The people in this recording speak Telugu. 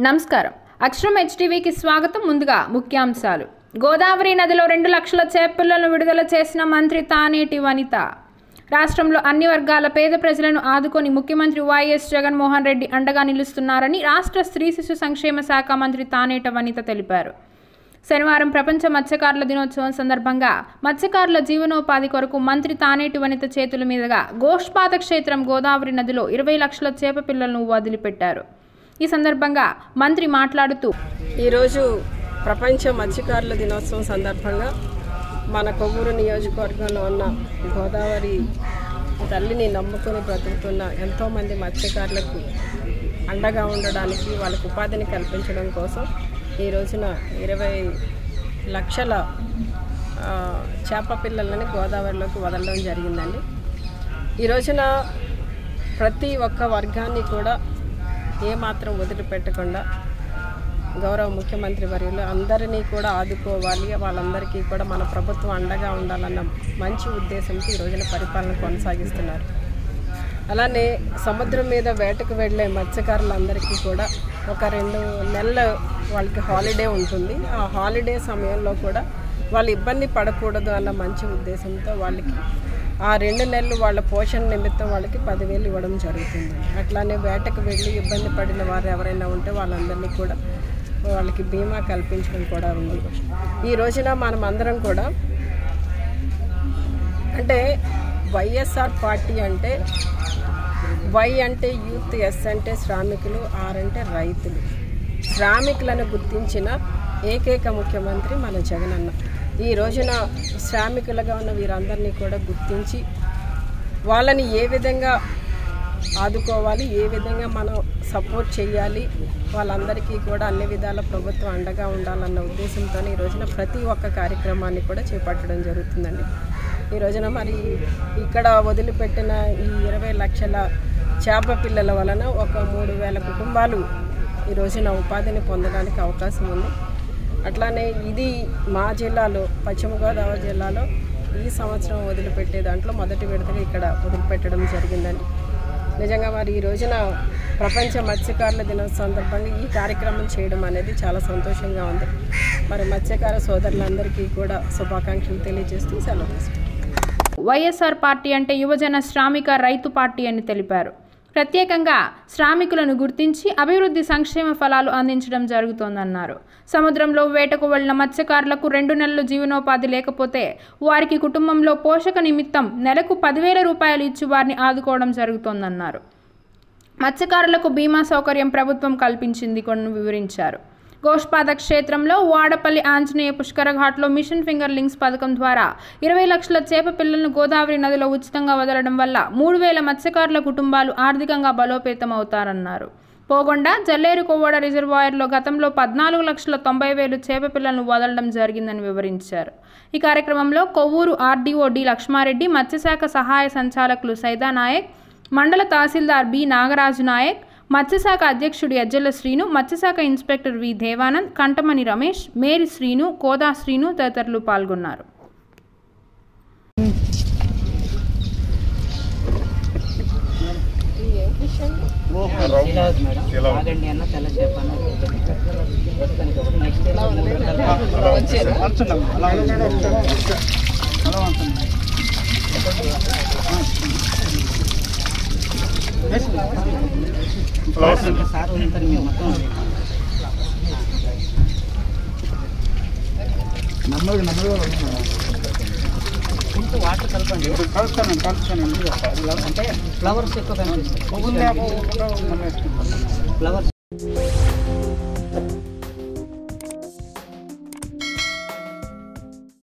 నమస్కారం అక్షరం హెచ్టీవీకి స్వాగతం. ముందుగా ముఖ్యాంశాలు. గోదావరి నదిలో 2 లక్షల చేపపిల్లలను విడుదల చేసిన మంత్రి తానేటి వనిత. రాష్ట్రంలో అన్ని వర్గాల పేద ప్రజలను ఆదుకొని ముఖ్యమంత్రి వైఎస్ జగన్మోహన్ రెడ్డి అండగా నిలుస్తున్నారని రాష్ట్ర స్త్రీ శిశు సంక్షేమ శాఖ మంత్రి తానేటి వనిత తెలిపారు. శనివారం ప్రపంచ మత్స్యకారుల దినోత్సవం సందర్భంగా మత్స్యకారుల జీవనోపాధి కొరకు మంత్రి తానేటి వనిత చేతుల మీదుగా గోష్పాత క్షేత్రం గోదావరి నదిలో 20 లక్షల చేపపిల్లలను వదిలిపెట్టారు. ఈ సందర్భంగా మంత్రి మాట్లాడుతూ, ఈరోజు ప్రపంచ మత్స్యకారుల దినోత్సవం సందర్భంగా మన కొవ్వూరు నియోజకవర్గంలో ఉన్న గోదావరి తల్లిని నమ్ముకొని బ్రతుకుతున్న ఎంతోమంది మత్స్యకారులకు అండగా ఉండడానికి, వాళ్ళకు ఉపాధిని కల్పించడం కోసం ఈ రోజున 20 లక్షల చేప పిల్లలని గోదావరిలోకి వదలడం జరిగిందండి. ఈ రోజున ప్రతి ఒక్క వర్గాన్ని కూడా ఏమాత్రం వదిలిపెట్టకుండా గౌరవ ముఖ్యమంత్రి వర్యులు అందరినీ కూడా ఆదుకోవాలి, వాళ్ళందరికీ కూడా మన ప్రభుత్వం అండగా ఉండాలన్న మంచి ఉద్దేశంతో ఈ రోజున పరిపాలన కొనసాగిస్తున్నారు. అలానే సముద్రం మీద వేటకు వెళ్ళే మత్స్యకారులందరికీ కూడా ఒక 2 నెలలు వాళ్ళకి హాలిడే ఉంటుంది. ఆ హాలిడే సమయంలో కూడా వాళ్ళు ఇబ్బంది పడకూడదు అన్న మంచి ఉద్దేశంతో వాళ్ళకి ఆ 2 నెలలు వాళ్ళ పోషణ నిమిత్తం వాళ్ళకి 10,000 ఇవ్వడం జరుగుతుంది. అట్లానే వేటకు వెళ్ళి ఇబ్బంది పడిన వారు ఎవరైనా ఉంటే వాళ్ళందరినీ కూడా వాళ్ళకి బీమా కల్పించడం కూడా ఉంది. ఈ రోజున మనం అందరం కూడా అంటే వైఎస్ఆర్ పార్టీ అంటే వై అంటే యూత్, ఎస్ అంటే శ్రామికులు, ఆర్ అంటే రైతులు. శ్రామికులను గుర్తించిన ఏకైక ముఖ్యమంత్రి మన జగనన్న. ఈ రోజున శ్రామికులుగా ఉన్న వీరందరినీ కూడా గుర్తించి వాళ్ళని ఏ విధంగా ఆదుకోవాలి, ఏ విధంగా మనం సపోర్ట్ చేయాలి, వాళ్ళందరికీ కూడా అన్ని విధాల ప్రభుత్వం అండగా ఉండాలన్న ఉద్దేశంతో ఈ రోజున ప్రతి ఒక్క కార్యక్రమాన్ని కూడా చేపట్టడం జరుగుతుందండి. ఈ రోజున మరి ఇక్కడ వదిలిపెట్టిన ఈ 20 లక్షల చేప పిల్లల వలన ఒక 3,000 కుటుంబాలు ఈ రోజున ఉపాధిని పొందడానికి అవకాశం ఉంది. అట్లానే ఇది మా జిల్లాలో, పశ్చిమ గోదావరి జిల్లాలో ఈ సంవత్సరం వదిలిపెట్టే దాంట్లో మొదటి విడతగా ఇక్కడ వదిలిపెట్టడం జరిగిందండి. నిజంగా మరి ఈ రోజున ప్రపంచ మత్స్యకారుల దినోత్సవం సందర్భంగా ఈ కార్యక్రమం చేయడం అనేది చాలా సంతోషంగా ఉంది. మరి మత్స్యకార సోదరులందరికీ కూడా శుభాకాంక్షలు తెలియజేస్తూ సెలవు తీసుకుంటాం. వైఎస్ఆర్ పార్టీ అంటే యువజన శ్రామిక రైతు పార్టీ అని తెలిపారు. ప్రత్యేకంగా శ్రామికులను గుర్తించి అభివృద్ధి సంక్షేమ ఫలాలు అందించడం జరుగుతోందన్నారు. సముద్రంలో వేటకు వెళ్లిన మత్స్యకారులకు 2 నెలలు జీవనోపాధి లేకపోతే వారికి కుటుంబంలో పోషక నిమిత్తం నెలకు 10,000 రూపాయలు ఇచ్చి వారిని ఆదుకోవడం జరుగుతోందన్నారు. మత్స్యకారులకు బీమా సౌకర్యం ప్రభుత్వం కల్పించింది కొన్ని వివరించారు. గోష్పాద క్షేత్రంలో వాడపల్లి ఆంజనేయ పుష్కర ఘాట్లో మిషన్ ఫింగర్ లింక్స్ పథకం ద్వారా 20 లక్షల చేప పిల్లలను గోదావరి నదిలో ఉచితంగా వదలడం వల్ల 3,000 మత్స్యకారుల కుటుంబాలు ఆర్థికంగా బలోపేతం అవుతారన్నారు. పోగొండ జల్లేరు కొవ్వడ రిజర్వాయర్లో గతంలో 14,90,000 చేప పిల్లలను వదలడం జరిగిందని వివరించారు. ఈ కార్యక్రమంలో కొవ్వూరు ఆర్డీఓ డి లక్ష్మారెడ్డి, మత్స్యశాఖ సహాయ సంచాలకులు సైదా నాయక్, మండల తహసీల్దార్ బి నాగరాజు నాయక్, మత్స్యశాఖ అధ్యక్షుడు యజ్జల శ్రీను, మత్స్యశాఖ ఇన్స్పెక్టర్ వి దేవానంద్, కంటమణి రమేష్, మేరి శ్రీను, కోదా శ్రీను తదితరులు పాల్గొన్నారు. వాటర్ కలపండి, అంటే ఫ్లవర్స్ ఎక్కువ కనిపిస్తాయి. ఫ్లవర్స్